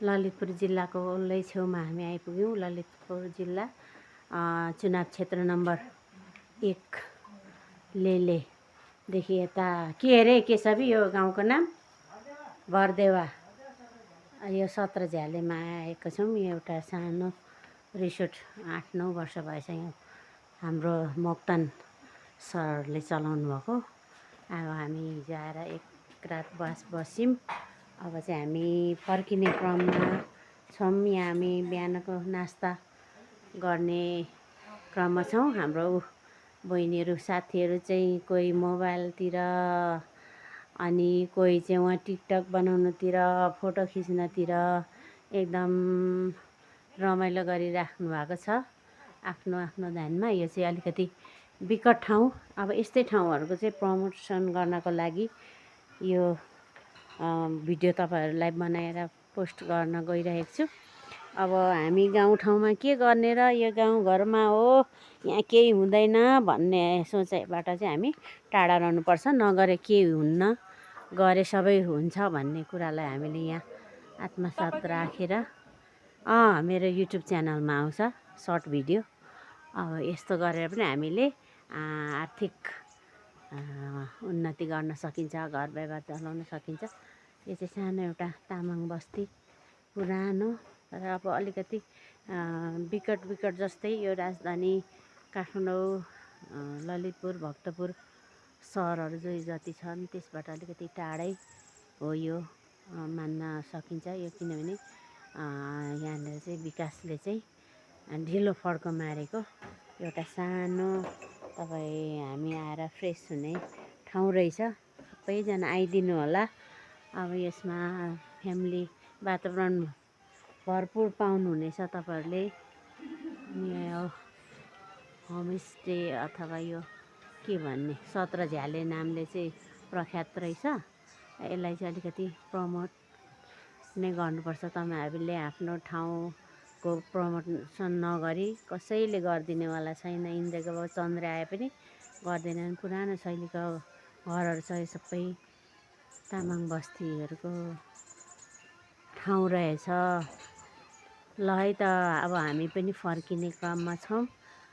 ललितपुर जिल्लाको वल्लै छेउमा हामी आइपुग्यौँ। ललितपुर जिल्ला चुनाव क्षेत्र नम्बर 1 लेलेदेखि यता के अरे के छ बि यो गाउँको नाम बरदेवा। यो 17 झ्यालेमा आएको छौँ। एउटा सानो रिसोर्ट 8-9 वर्ष भएछ यहाँ हाम्रो मोक्तान सरले चलाउनु भएको। अब हामी हिजो आएर एक रात बस्यौँ। अब चाहिँ हामी फर्किने क्रममा छौँ। यहाँ हामी बिहानको नास्ता गर्ने क्रममा छौँ। हाम्रो बहिनीहरू साथीहरू चाहिँ कोही मोबाइलतिर अनि कोही चाहिँ उहाँ टिकटक बनाउनुतिर फोटो खिच्नतिर एकदम रमाइलो गरिराख्नु भएको छ आफ्नो आफ्नो ध्यानमा। यो चाहिँ अलिकति विकट ठाउँ। अब यस्तै ठाउँहरूको चाहिँ प्रमोसन गर्नको लागि यो भिडियो तपाईँहरूलाई बनाएर पोस्ट गर्न गइरहेको छु। अब हामी गाउँठाउँमा के गर्ने र यो गाउँघरमा हो यहाँ केही हुँदैन भन्ने सोचाइबाट चाहिँ हामी टाढा रहनुपर्छ। नगरे केही हुन्न, गरे सबै हुन्छ भन्ने कुरालाई हामीले यहाँ आत्मसात राखेर मेरो युट्युब च्यानलमा आउँछ सर्ट भिडियो। अब यस्तो गरेर पनि हामीले आर्थिक उन्नति गर्न सकिन्छ, घर व्यवहार चलाउन सकिन्छ। यो चाहिँ सानो एउटा तामाङ बस्ती पुरानो र अब अलिकति विकट जस्तै यो राजधानी काठमाडौँ, ललितपुर, भक्तपुर सहरहरू जति छन् त्यसबाट अलिकति टाढै हो यो मान्न सकिन्छ। यो किनभने यहाँनिर चाहिँ विकासले चाहिँ ढिलो फड्को मारेको एउटा सानो तपाईँ हामी आएर फ्रेस हुने ठाउँ रहेछ। सबैजना आइदिनु होला। अब यसमा फ्यामिली वातावरण भरपुर पाउनुहुनेछ तपाईँहरूले। यो होमस्टे अथवा यो के भन्ने 17 झ्याले नामले चाहिँ प्रख्यात रहेछ। यसलाई चाहिँ अलिकति प्रमोट नै गर्नुपर्छ। तपाईँहरूले आफ्नो ठाउँको प्रमोसन नगरी कसैले गरिदिनेवाला छैन। इन्द्रको बाबु चन्द्र आए पनि गर्दैनन्। पुरानो शैलीको घरहरू छ। यो सबै तामाङ बस्तीहरूको ठाउँ रहेछ। ल है त अब हामी पनि फर्किने क्रममा छौँ।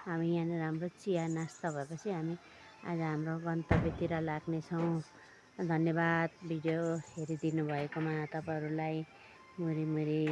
हामी यहाँनिर हाम्रो चिया नास्ता भएपछि हामी आज हाम्रो गन्तव्यतिर लाग्नेछौँ। धन्यवाद भिडियो हेरिदिनु भएकोमा तपाईँहरूलाई मुरी